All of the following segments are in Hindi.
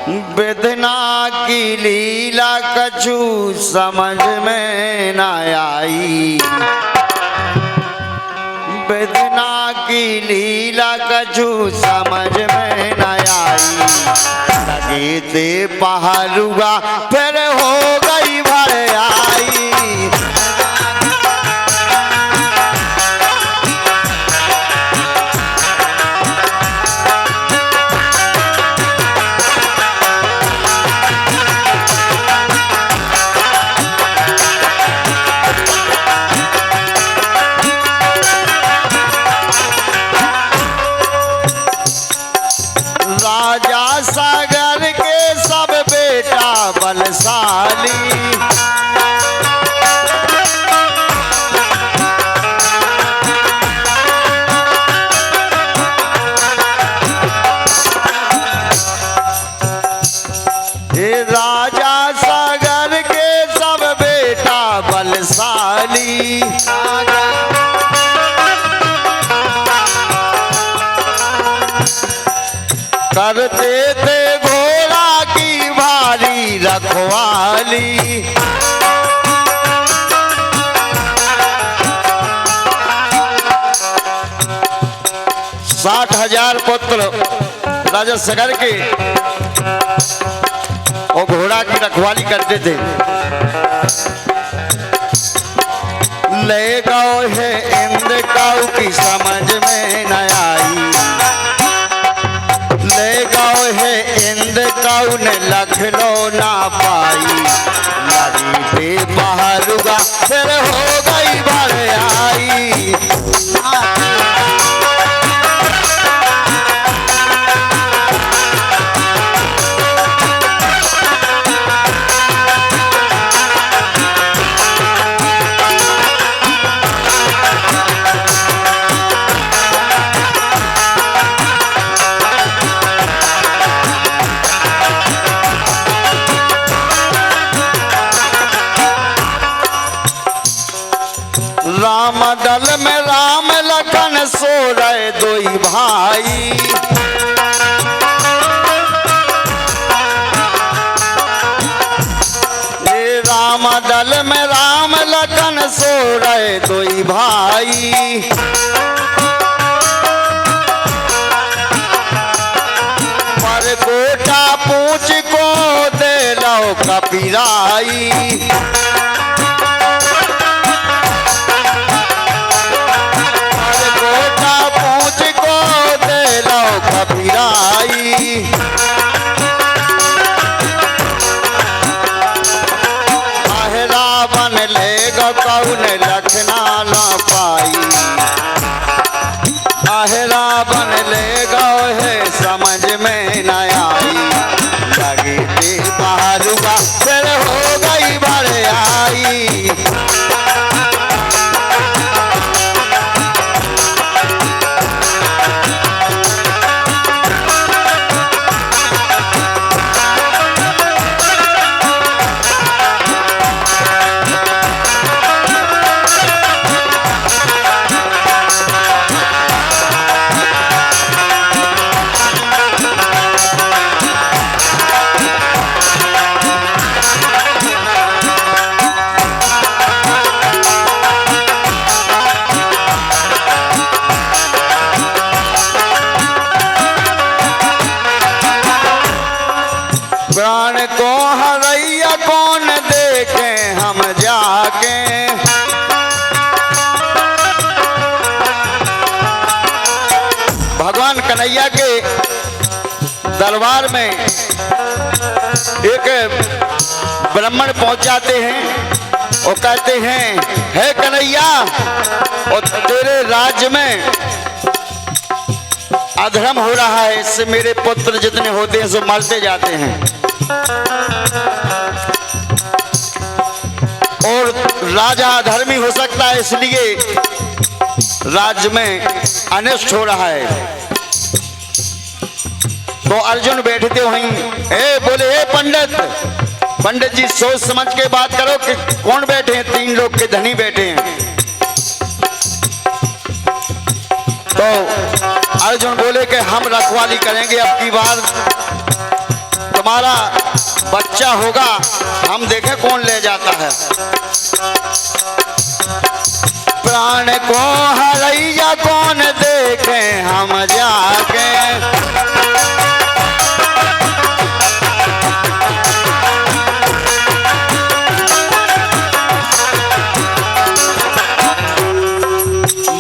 वेदना की लीला कछु समझ में न आई। वेदना की लीला कछु समझ में न आई। लगे ते पहलुआ फिर हो गई भर आई। राजा सागर के सब बेटा बलशाली। राजा सागर के सब बेटा बलशाली। करते थे घोड़ा की भारी रखवाली। 60,000 पुत्र राजा सागर के और घोड़ा की रखवाली करते थे। ले गौ है इंद्र काऊ की समझ में न आई। ले गौ है इंद्र काऊ ने लखनऊ ना पाई। लगी पे पहलुआ फिर हो गई भर आई। राम दल में राम लखन सो रहे दोई भाई। ये राम दल में राम लखन सो रहे दोई भाई। पर कोटा पूछ को दे लो कपिराई। रावण ले गौ कौन लखना न पाई। रावण ले गौ है समझ में न आई। लगी थी पहलुआ फिर हो गई भर आई। प्राण को हरैया कौन देखे हम जाके। भगवान कन्हैया के दरबार में एक ब्राह्मण पहुंच जाते हैं और कहते हैं हे कन्हैया, और तेरे राज्य में अधर्म हो रहा है। इससे मेरे पुत्र जितने होते हैं सो मरते जाते हैं और राजा अधर्मी हो सकता है, इसलिए राज्य में अनिष्ट हो रहा है। तो अर्जुन बैठते वहीं बोले हे पंडित जी सोच समझ के बात करो कि कौन बैठे हैं। 3 लोग के धनी बैठे हैं। तो अर्जुन बोले कि हम रखवाली करेंगे अब की बार। तो तुम्हारा बच्चा होगा, हम देखें कौन ले जाता है। प्राण को हरैया कौन देखे हम जाके,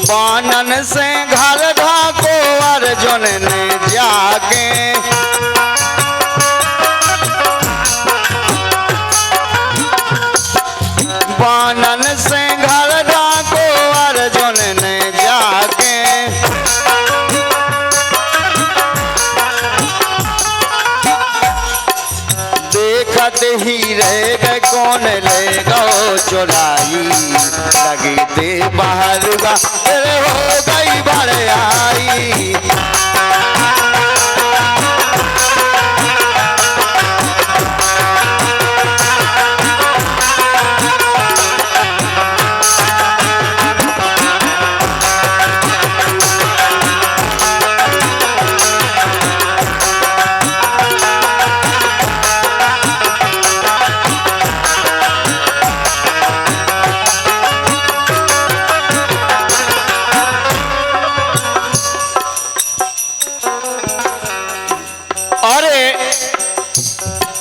बानन से घर ढाको अर्जुन ने जाके, बानन से घर ढाको अर्जुन ने जाके, देखत ही रह गए कौन ले गो चुराई, लगी दे बाहरुगा तेरे हो गई भर आई।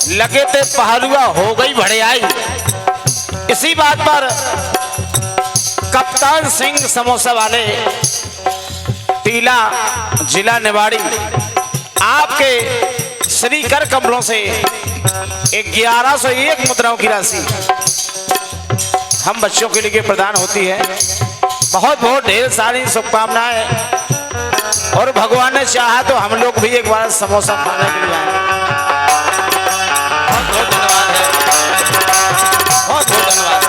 लगे थे पहरुआ हो गई भड़ियाई। इसी बात पर कप्तान सिंह समोसा वाले टीला जिला निवाड़ी आपके श्री कर कमलों से 1101 मुद्राओं की राशि हम बच्चों के लिए प्रदान होती है। बहुत बहुत ढेर सारी शुभकामनाएं, और भगवान ने चाहा तो हम लोग भी एक बार समोसा खाने के लिए आएंगे। बहुत धन्यवाद है, बहुत बहुत धन्यवाद।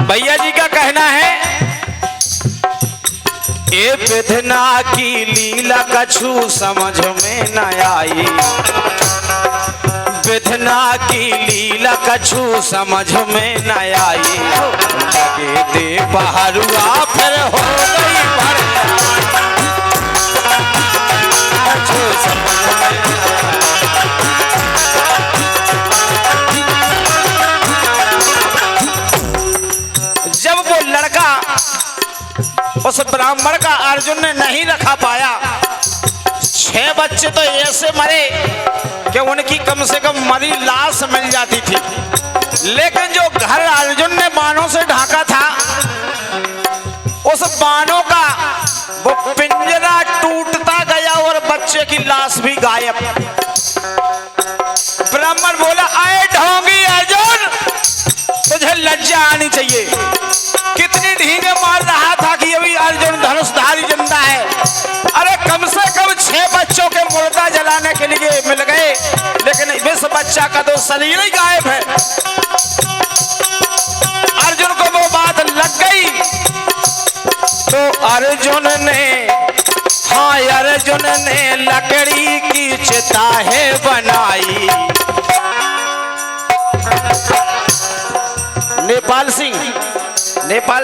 भैया जी का कहना है, ये विधना की लीला कछु समझ में न आई, विधना की लीला कछु समझ में न आई, लगे दे पहरुआ फिर हो गई भड़ियाई, कछु समझ में न जब वो लड़का उस ब्राह्मण का अर्जुन ने नहीं रखा पाया, 6 बच्चे तो ऐसे मरे कि उनकी कम से कम मरी लाश मिल जाती थी, लेकिन जो घर अर्जुन ने बाणों से ढाका था, उस बाणों का वो पिंजरा टूटता गया और बच्चे की लाश भी गायब। ब्राह्मण बोला, आए ढोंगी अर्जुन, तुझे लज्जा आनी चाहिए, कितनी ढींगे मार रहा था कि अभी अर्जुन धनुषधारी जिंदा है। अरे कम से कम 6 बच्चों के मुर्दा जलाने के लिए मिल गए, लेकिन इस बच्चा का तो शरीर ही गायब है। अर्जुन को वो बात लग गई, तो अर्जुन ने लकड़ी की चिताएं बनाई। नेपाल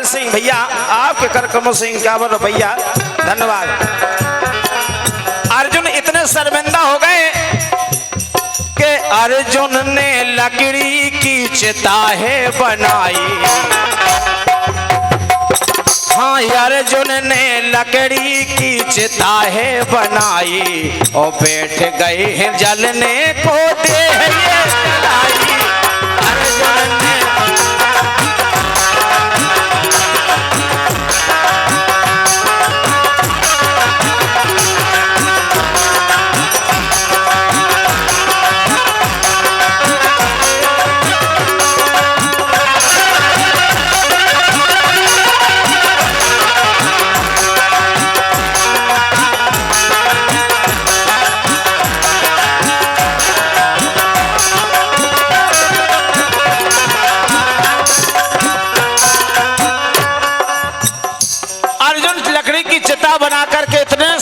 सिंह भैया आपके कार्यक्रमों से 51 रुपया धन्यवाद। अर्जुन इतने शर्मिंदा हो गए कि अर्जुन ने लकड़ी की चिताएं बनाई। हाँ, अर्जुन ने लकड़ी की चिताएं बनाई और बैठ गए हैं जलने को देह ये जलाई। अर्जुन ने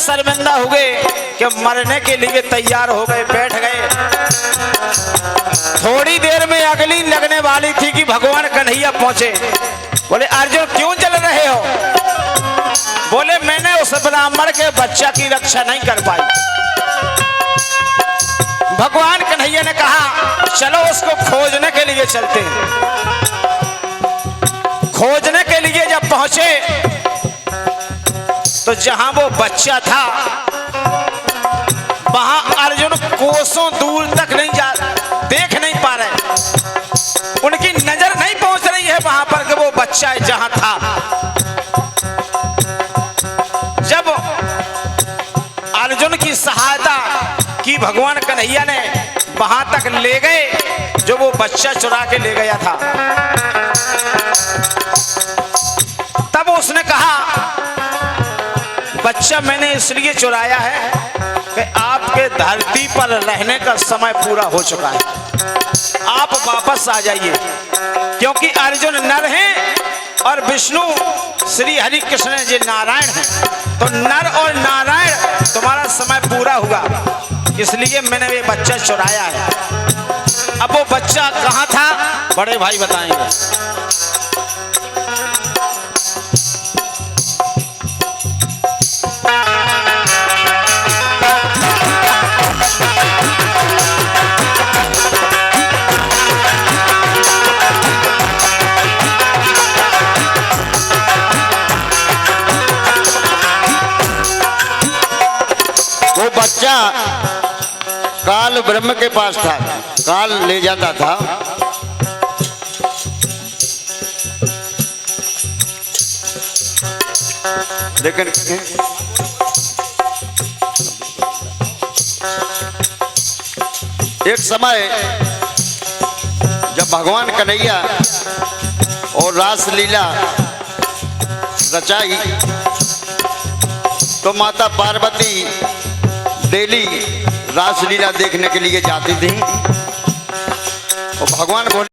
शर्मिंदा हो गए कि मरने के लिए तैयार हो गए, बैठ गए। थोड़ी देर में अगली लगने वाली थी कि भगवान कन्हैया पहुंचे। बोले अर्जुन क्यों चल रहे हो? बोले मैंने उस ब्राह्मण के बच्चा की रक्षा नहीं कर पाई। भगवान कन्हैया ने कहा चलो उसको खोजने के लिए चलते हैं। खोजने के लिए जब पहुंचे तो जहां वो बच्चा था वहां अर्जुन कोसों दूर तक नहीं जा देख नहीं पा रहे। उनकी नजर नहीं पहुंच रही है वहां पर कि वो बच्चा जहां था। जब अर्जुन की सहायता की भगवान कन्हैया ने वहां तक ले गए जो वो बच्चा चुरा के ले गया था। तब उसने कहा बच्चा मैंने इसलिए चुराया है कि आपके धरती पर रहने का समय पूरा हो चुका है, आप वापस आ जाइए। क्योंकि अर्जुन नर हैं और विष्णु श्री हरि कृष्ण जी नारायण हैं, तो नर और नारायण तुम्हारा समय पूरा हुआ, इसलिए मैंने ये बच्चा चुराया है। अब वो बच्चा कहाँ था बड़े भाई बताएंगे। वो बच्चा काल ब्रह्म के पास था, काल ले जाता था। लेकिन एक समय जब भगवान कन्हैया और रास लीला रचाई तो माता पार्वती डेली रासलीला देखने के लिए जाती थी। और भगवान बोले